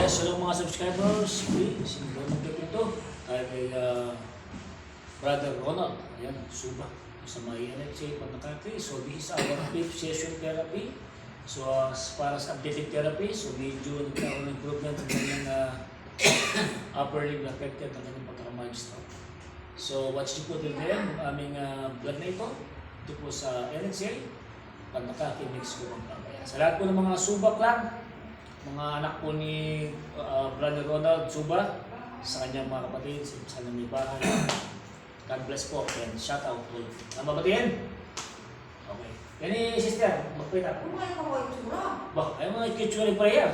Yes, hello mga subscribers. Please, don't forget ito. Tayo kay Brother Ronald. Ayan, suba. Sa may NHA Panakati. So, this is our 5th session therapy. So, para sa updated therapy, so medyo nagkaroon ng improvement ng kanyang upper limb affected ng kanyang pagkakamagistro. So, watch the po till then, yung aming vlog na ito. Ito po sa NHA Panakati, Mexico. Sa lahat po ng mga subak lang, mga anak po ni Brother Ronald Suba, sa kanyang mga kapatid, sa kanyang may bahay. God bless po and shout out po. Namabatiin? Okay. Yan ni sister, magpita. Ano nga yung mga itsura? Ba, ay mga kitsuri prayer.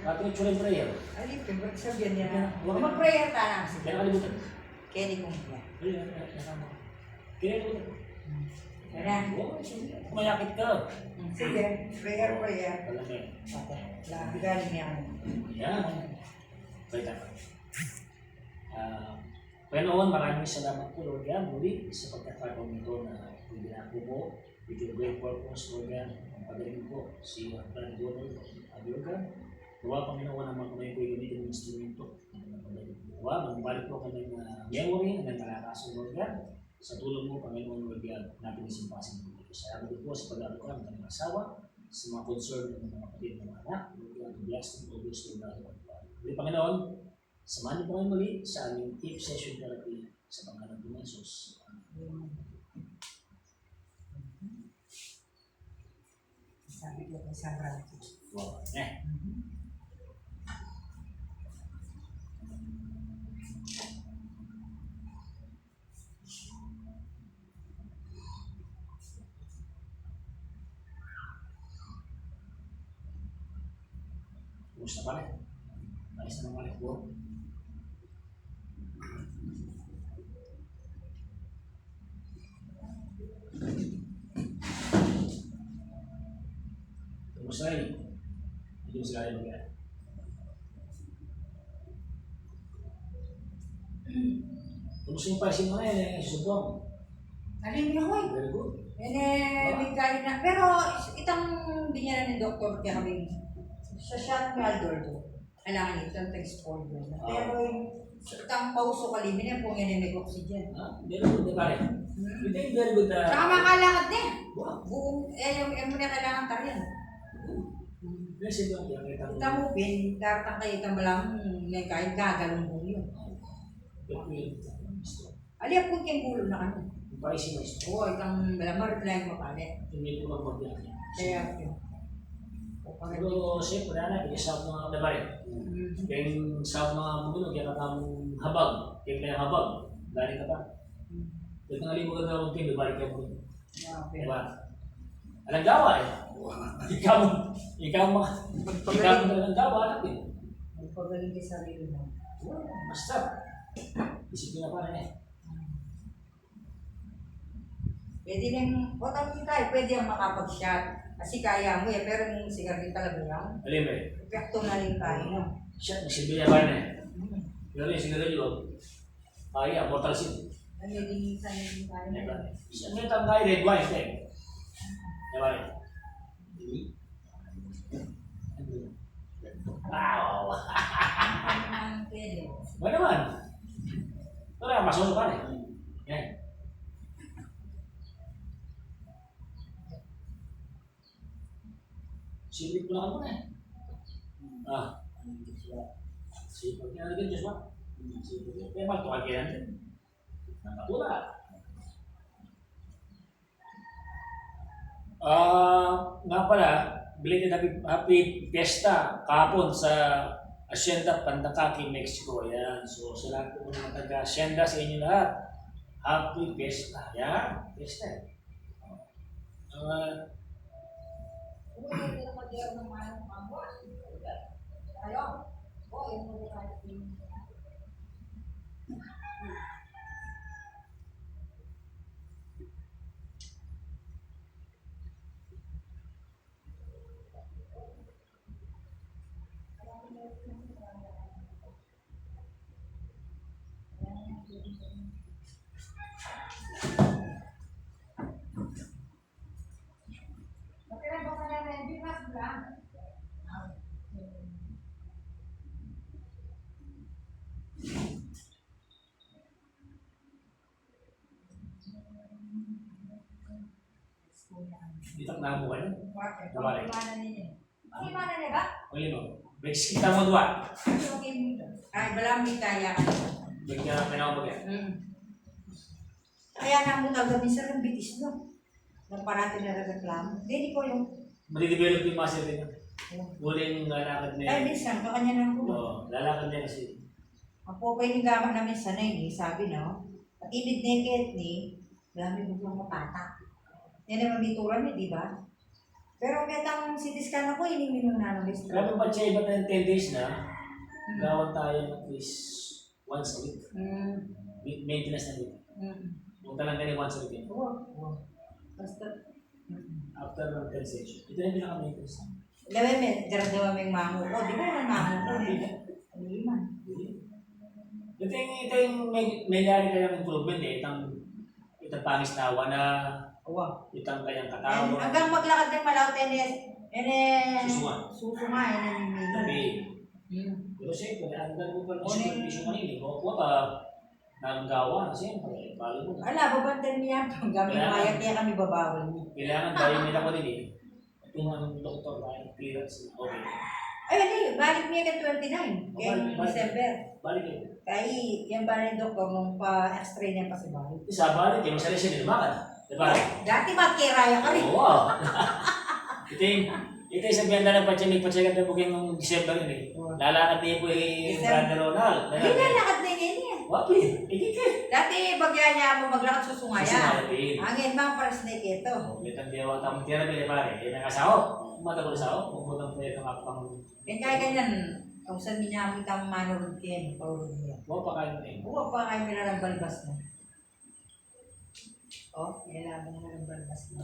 Ating kitsuri prayer. Ay, pero sabihan niya na. Wag- Mag-prayer tayo. Kaya nakalimutan. Kenny kong niya. Ayun, kasama. Kaya nakalimutan. Ayan. Oo, sige. Kumayakit ka. Sige, prayer. Malaki. Labi galing niya. Yan. Baita. Panginoon, maraming salamat po, Lord God, muli sa pagkakataon nito na ibinako mo with your great purpose, Lord God, ang pagaling po si Brother Donald, Lord God. Gawa, Panginoon, ang mga kamay ko gamitin ng instrumento ng pagaling. Gawa, magbalik po kanyang memory, ang kalakasan, Lord God. Sa tulong mo, Panginoon, Lord God, natin isimpasin mo. Salamat po sa pag-aarukan ng kanyang asawa, sa mga concern ng mga kapatid ng mga anak, Lord God, bless them always, Lord God. Panginoon, samahan niyo po kayo muli sa aming 5th session therapy sa pangalan ng Jesus. Sabi ko kay Sandra. Wow. Kumusta pa rin? Ayos na naman po. Kumusta rin? Hindi mo sila rin mag-aral. Kumusta yung pasin mo na susubong? Alin niyo hoy? Very good. May galing na. Pero itang binyaran ng doktor kaya kami sa shot ni Aldordo. Kailangan itong text-forward na. Pero yung itang pauso kalimin niya po yan may oxygen. Very good na pare. Hindi, very good na. Saka makalakad niya. Wow. Buong, yung muna kailangan tariyan. Kasi ito, kita mo. Kita mo, daratang kayo itang malang may kahit gagalong mo yun. Aliya po kayong gulo na kami. Yung paisi mo ito. Oo, itang malamar lang mapali. Hindi ko mag-magyan. Kaya yun. Pero siyempre, isa mga kababayan. Kaya yung sa mga mundo, kaya katamong habag. Kaya habag. Dari ka pa. Kaya nangalimutan na akong team, balik ka mo. Diba? Alang gawa eh. Ikaw talagang gawa natin. Magpagaling kayo sarili mo. Basta. Isipin na pa rin eh. Pwede nang, pwede ang makapag-shot. Kasi kaya mo eh, pero yung sigarilyo talaga yan. Alim eh. Epekto na rin tayo, no? Siya, nasilbi niya pa rin eh. Pero yung sigarilyo, kaya, mortal sin. Nalilinisan din tayo. Diba? Siya, may tangay red wine eh. Diba rin? Wow! Pwede. Ba naman? Pero masolo pa rin. Yan. Silip ko lang ako na eh. Sipag niya lagi Diyos ba? Sipag niya. Kaya magtukal kaya natin. Nakatula. Nga pala, belated happy fiesta kahapon sa Hacienda Pandakaki, Mexico. Ayan. So, sa lahat po ng taga-Hacienda sa inyo lahat, happy fiesta. Ayan. Fiesta eh. Ditang namo ka na. Bakit? Nabalik. Pagkimana niya. Pagkimana niya ba? Uli mo. Bex kita mo dua. Okay mo. Ay, wala may kaya ka. Bigyan ka na ako ba? Kaya na mo talaga minsan ng bitis, no? Nang parati na reklamo. Hindi ko yung... Madidevelop yung muscle din. Muling lalakad na Ay, yun. minsan, kakanya na ako. Oo, lalakad na kasi. Ang popay ni Gama namin sanay ni, sabi no? At ibig naked ni, dami buglang matata. Yan ang mabituran niya, di ba? Pero kitang CT scan ako, iniminong na ng list. Grabe pa siya, iba tayong 10 days na. Gawin tayo at least once a week. Maintenance na week. Punta lang ganyan once a week. Oo. Basta. After ng 10 session. Ito na yung pinaka-maintenance. Gawin mo, garagawa mo yung mamu ko. Di ba yung mamu ko? Ano man? Ito yung may lari kayang improvement eh. Itang pangisnawa na, Oo. itang kayang And katawan. hanggang maglakad ng malaw tenis, Susunga. susuma, Tabi. Hmm. Pero siyempre, hanggang mo pa ng pisyo kanini. Kung ako ka, nanggawa na siyempre, balo mo na. Ala, babantan niya. Hanggang may Kailangan. mayat niya kami babawal niya. Kailangan tayo nila ko din eh. Ito nga ng doktor tayo, clearance. Okay. Ay, hindi. Balik niya ka 29. Kaya Balik. December. Balik eh. Kaya yan ba rin doktor nung pa-extra niya pa si Balik. Isa balik eh, masali siya nilumakan. Diba? Dati magkiraya ka rin. Oo, wow. ito yung sabihan na lang nagpa-check up na bukeng ng December yun eh. Lalakad niya po eh, December. Brother Ronald. Hindi na lakad na yun niya. Wapi, ikikit. Dati bagya niya mo maglakad susungaya. Susungayatin. Angin mga para snake ito. Itang diyawa tamang tira nila pare. Yan ang asawa. Mata ko sa asawa. Pupunta po yung kapang. Yan kaya ganyan. Kung saan niya mo itang manurod kayo. Paurod niya. Huwag pa kayo na eh. Huwag pa kayo nilalang balbas na. Oh, nilalang nilalang balbas na.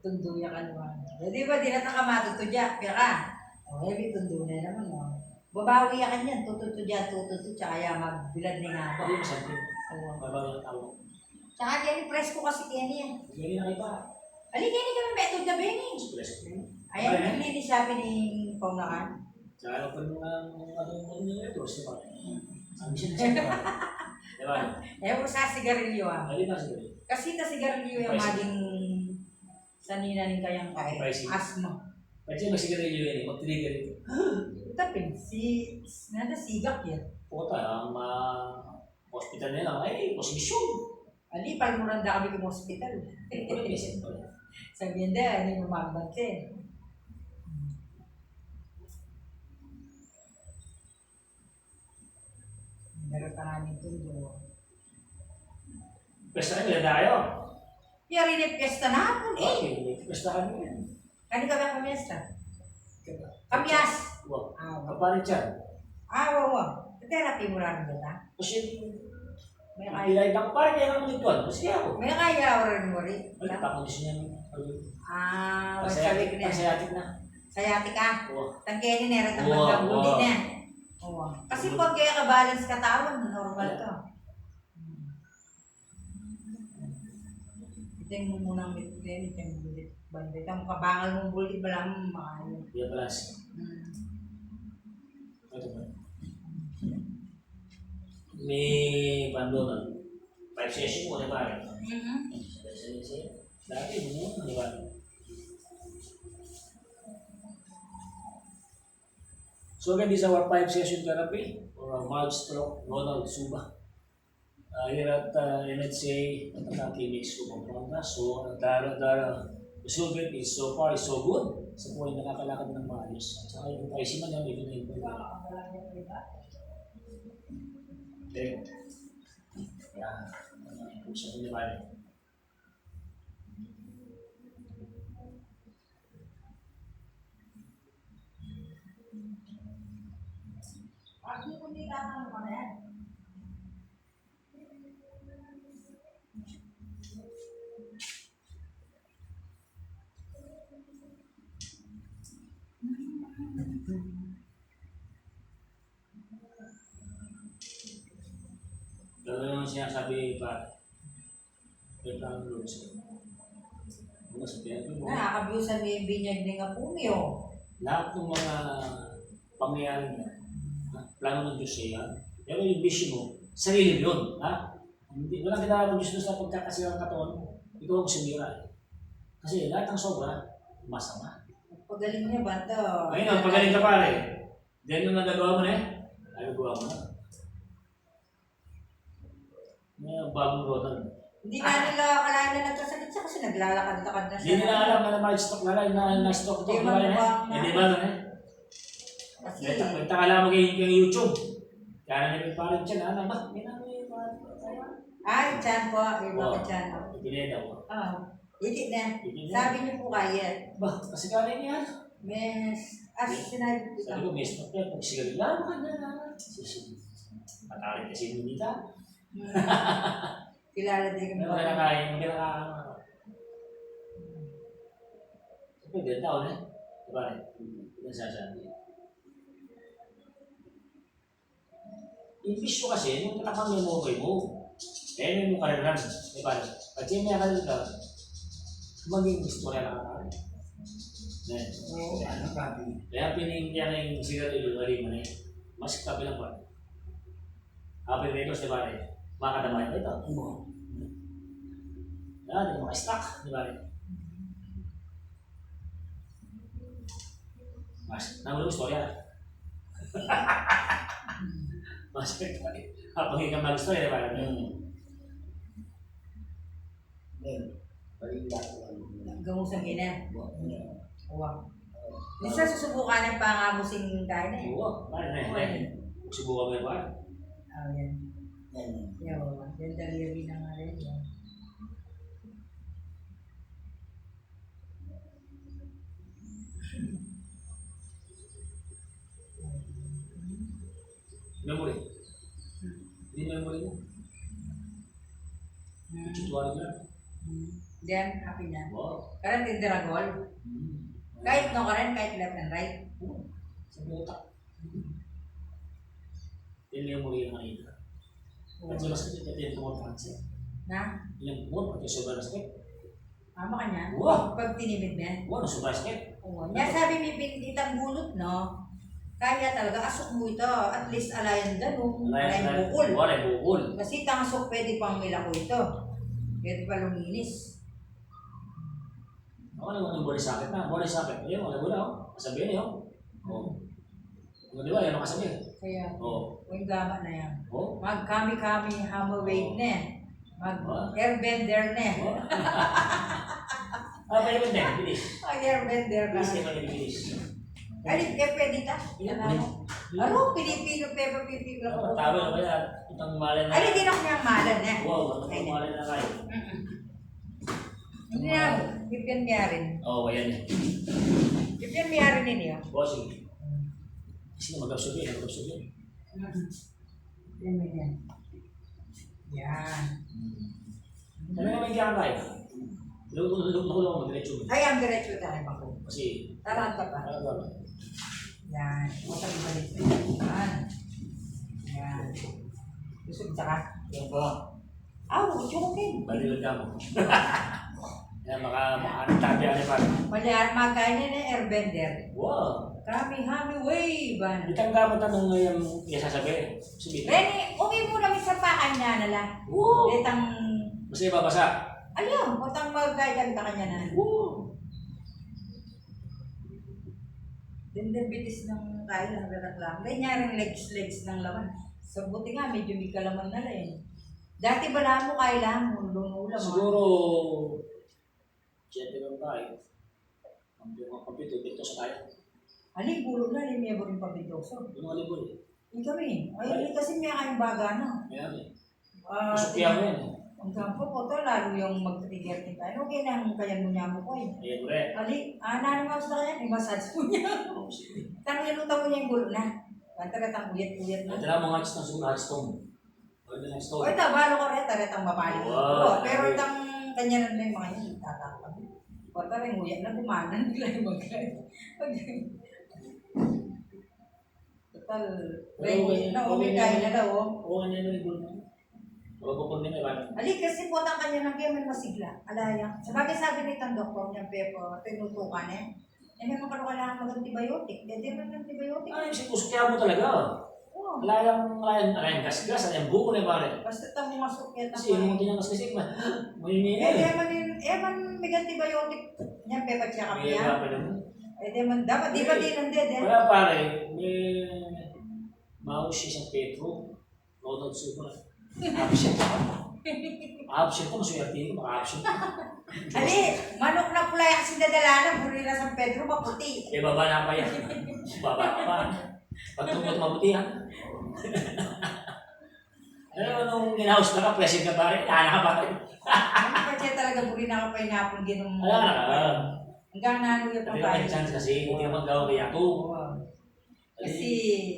Tunduya ka naman. Di ba, di na matutuja. Kaya ka. O, heavy tundo na naman. O. Babawi ka niyan. Tututudya, tsaka kaya magbilad na nga ako. Hindi masabi. Oo. Babaw yung tao. Tsaka kaya presko kasi kaya niya. Hindi na kayo pa. Ali, kaya kami metod na Benny. Express. Ayan, hindi sabi ni Paunakan. Tsaka pa nung ano ito. Siya pa. Sabi siya na siya pa. Diba? Eh, sa sigarilyo ah. Hindi na siguro. Kasi na sigarilyo yung Pricey. maging sanina rin kayang kaya. Pricey. Asma. Pag siya magsigarilyo yun eh. Mag-trigger ito. Tapin, nada sigak yan. Puta, ang hospital nila. Ay, posisyon. Ali, palmuranda kami kung hospital. Pero may isip pa rin. Sabihin din, hindi mo magbansin. Meron pa namin tulo. Pesta kami, ganda kayo. Yari na piyesta na hapon eh. Okay, pesta kami yan. Kani ka ba pamiesta? Kamyas. Wow. Ah, Kapalit siya. wow. Therapy mo lang ba? Kasi, May ang kaya. pilay na kapalit kaya naman ito. Kasi ako. May kaya oran mo rin. Ay, pakondisyon yan. What's sabi ko na? Pasayatik na. Sayati ka. Oo. Tangkeni na rin ang Oo, magkabuli oo. na. Oo. Kasi pag kaya ka-balance katawan, normal to. Ito yung munang mitlen, ito yung bulit. Bandit ang kabangal mong bulit, walang makain. Dia balas. Ito ba? May bando na. 5 session mo, di ba? Dati mo, di ba? So again, this is our 5 session therapy for a mild stroke, Ronald Suba. Here at NHA at ang clinics ko Pampanga. So, the result is so far is so good. Sa po ay nakakalakad ng maayos. At saka yung pricing man yan, medyo na-improve. Okay. Yan. Puso ko naman. Ako kung nilakan mo na yan. Gano'n yung sinasabi pa. Ito ang rules. Ano sabihin ko mo? Nakakabiusan mo yung binyag ni nga pumyo. Lahat ng mga pangyayari na plano ng Diyos siya yan. Pero yung vision mo, Sarili mo yun, ha? Hindi, walang kinakagusto sa pagkakasira ng katawan mo. Ikaw ang sumira. Kasi lahat ng sobra, masama. Pagaling niya, bata. Ayun, pagaling ka pare. Dahil nung nagagawa mo na nagagawa mo na. May bagong Ronald. Hindi nga nila akalain na nagkasakit siya kasi naglalakad-lakad na siya. Hindi nila alam na na-stroke na-stroke ito. Hindi man ba? Hindi ba na Kasi, Punta ka lang kay YouTube. Kaya na nila parang dyan, ha? Ba? May namin yung ay, chan po. Ay, bakit chan? Ipineda ko. Itik na. Itik na. Sabi niyo po kaya. Ba? Kasi galing yan. Mes, sinabi ko Sabi ko, may stroke yan. Pag sigaw, lang ka na. Matalit kasi yung dita. Kilala din May kami. kinakain, may kinakain. Siyempre, ganyan taon eh. Diba rin? Ganyan sasabi. Imbis ko kasi, nung nakang memory mo, may mo kaliran. Diba rin? Pag siya may kaliran, maging gusto ka lang kakain. Oo, ano ka? Kaya pinigyan na yung sigarilyo, wali mo na yun. Mas kapi lang pa. Happy Records, diba rin? Makadamay ito. Yan, hindi mo maka-stock, di ba rin? Mas, nangulong storya. Mas, habang ikaw mag-story, di ba rin? Gamusang ina. Wow. Minsan susubukan ng pangamusing kain na eh. Oo, parang na yun. Subukan mo yun ba? Yan. Yan daliri na nga rin. Memory. Hindi memory mo. Tutuwa rin lang. Then, happy na. Wow. Karang tindiragol. Kahit no karen, kahit left and right. Sa utak. Yung memory yung nakita. At sa masakit, ito yung tumor cancer. Na? Yung tumor, pati sobrang sakit. Ama ka niya? Wow! Pag tinimid niya? Wow, sobrang sakit. Oo. Niya sabi may pinitang gulot, no? Kaya talaga, asok mo ito. At least alayan ganun. Alayan bukol. Wala, bukol. Kasi tangsok pwede pang milako ito. Pwede pa luminis. Ako naman yung body sakit na. Body sakit. Ayun, wala mo na. Kasabihin niyo. Oo. Di ba, yan ang kasabihin. Kaya, Oo. yung gama na yan. Oo. Mag-kami-kami hammerweight na. Mag-airbender na. Pwede mo din, bilis. Mag-airbender na. Bilis naman yung bilis. Ay, pwede ta? Ano? Pilipino, Pilipino. Tawag na ba yan? Itong malan na. Ay, hindi na ko niyang malan eh. Wow, itong malan na kayo. Hindi na, Pipian Miyarin. Oo, yan yan. Pipian Miyarin ninyo. Bossing. Kasi mag-absorb yun, mag-absorb yun. Yan. Yan. Ano naman yung tayo? Lukulong mo, diretso mo. Ay, ang diretso tayo ba ko? Kasi, Taranta pa. ano ba? Yan. Mata balik. Yan. Busog ka? Yan po. Choking. Balilan ka mo. Yan, maka-tabi ano pa. Malihan, magkain na airbender. Wow! Kami way ba na? Itang gamot na nung yung sasabihin. Sige. Rene, okay mo namin sa pakan niya nala. Wow! Letang, Basta ibabasa. ayun, utang magkailan ka kanya na. Wow! Dindibitis ng kain ng lang. Ganyan legs ng laman. Sa buti nga, medyo may kalaman na rin. Dati bala mo kailangan mo, ulam. Siguro, siyempre lang tayo. Ang pagpito, dito sa tayo. Ali, puro na, may mo rin pabitoso. Yung mga libol eh. Kami. Ay, kasi may kayong baga na. Mayroon eh. Ah, Masukya mo yan eh. ang kampo ko to, lalo yung mag-trigger din tayo. Okay na, kaya mo niya mo ko eh. Ayan mo rin. Ali, nanimaw sa kanya, i-massage mo niya. Tangilutan mo niya yung gulo na. Tagatang uyat-uyat na. Ito lang mga hats ng sumunod, hats stone. Pwede ng O stone. ito, balo ko rin, tagatang mapali. Wow. Pero itang kanya na may mga yun, tatakot. O ito rin, uyat na kumanan, bigla yung magkain. Total, rin, na umikay na daw. Oo, ano yung libol mo? Huwag ko pag nila. Ali, kasi po ang kanya ng kaya may masigla. Alaya. Sabagay sabi nitong doktor niya, Pepo, tinutukan eh. Eh, may mga kailangan mag-antibiotic. Eh, di man antibiotic. Ay, sinusukya mo talaga. Oo. Wala yung gas-gas, yung buko na pare. Basta tamo masuk yan. Kasi yung tinang kasi may Man may antibiotic niya pepa siya kami may yan. pa naman. Man dapat di ba din nandiyan. Wala pare, may maus siya sa Petro. Ronald Super. Absent ko, maswerte ko, maka-absent. Ali, manok na pula yung sinadalanan, buli na San Pedro, maputi. Eh, baba na pa yan. Baba ka pa. Pag tumot mabuti ha. Ano, nung in-house na ka, present ka pa rin, anak ka pa rin. Ano pa siya talaga buli na kapay napon din ng Wala na. hanggang nalo yung Hindi ka may chance kasi, hindi ka magawa kaya ito. Kasi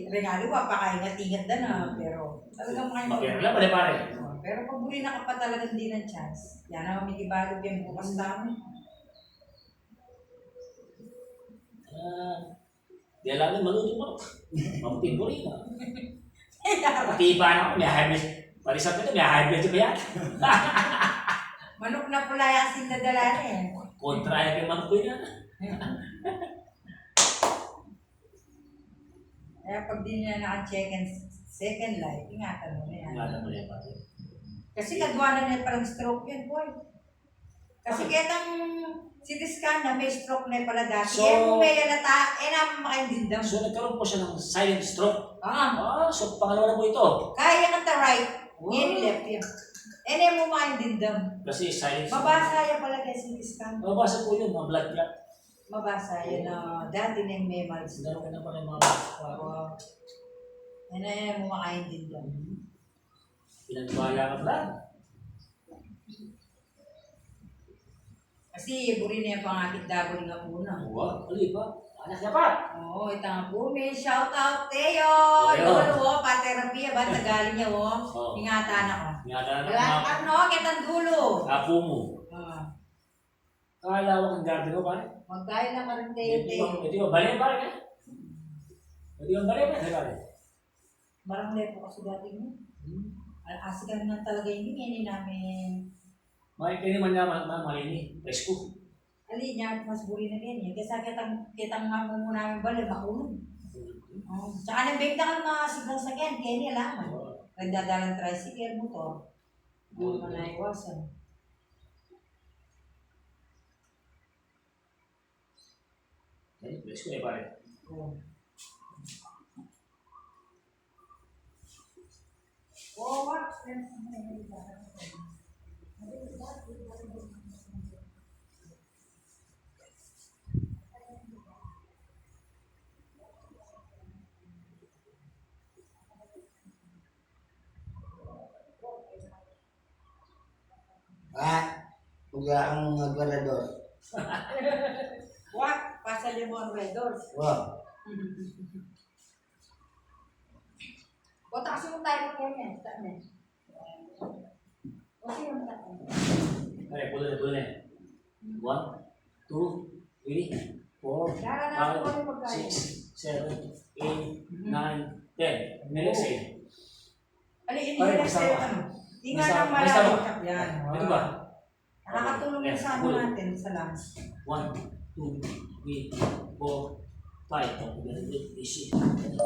regalo pa, pakaingat-ingat na pero talagang Mapira lang pala pare. Pero pag buli na ka pa talagang di ng chance, yan ang may ibalog yan bukas namin. Di alam maluto mo. Mabuti mo rin. Pati iba na ako, may hybrid. Parisap ito, may hybrid ko yan. Manok na pula yung sinadala eh. Kontra yung kay manok ko yan. Kaya pag di niya naka-check and second life, ingatan mo na yan. Ingatan mo yan pare. Kasi kagawa na niya parang stroke yan, boy. Kasi ketang CT scan na may stroke na pala dati. So, Kung may lalata, naman makaindindam. So nagkaroon po siya ng silent stroke. Ah, So pangalawa na po ito. kaya ka ta right, Wow. yan left yan. Mo makaindindam. Kasi silent stroke. Mabasa yan pala kay CT scan. Mabasa po yun, mga blood clot. Mabasa yan na dati na yung may malis. Dalawa ka na pa ng mga blood. Yan mo makaindindam. Pinagwala ka ba? Kasi buri na yung pangakit dago nga muna. Oo, ali pa. Anak niya pa. Oo, itang bumi. Shout out Teo! Teo. Lolo, pa-therapy ba? Tagalin niya, oh. Oo. Ingatan ako. Ingatan na Wala, mga ano, kitang dulo. apo mo. Ah, Kalawak ang garden mo pare. magkaya na ka rin Teo, Teo. Ito yung bali pare. Ito yung bali pare. Marang lepo kasi dati mo. Asikan na talaga yun, hindi namin. Makikini man naman malini. Presko. Ali, niya, mas buri na ganyan. Kasi kitang mamu mo namin bali, makulong. Tsaka nabigta ka ng mga sigang sakyan, kaya niya alaman. Nagdadalang tricycle mo to. Hindi mo na iwasan. Presko eh pare. Oh, what? Uga ang gwarador. What? Pasal mo ang red doors. Wow. Bota kasi mo tayo kaya yan. Saan yan? Kasi yung tayo. Pare, pulo na. 1, 2, 3, 4, Dara na ako kami magkaya. 6, 7, 8, 9, 10. Minutes eh. Ali, hindi Pare, na basta sa'yo ba? ano. Tinga Basta- ng basta malalim. ba? Yan. Ito ba? Nakakatulong yun sa ano Pulo. natin, sa lungs. 1, 2, 3, 4, 5.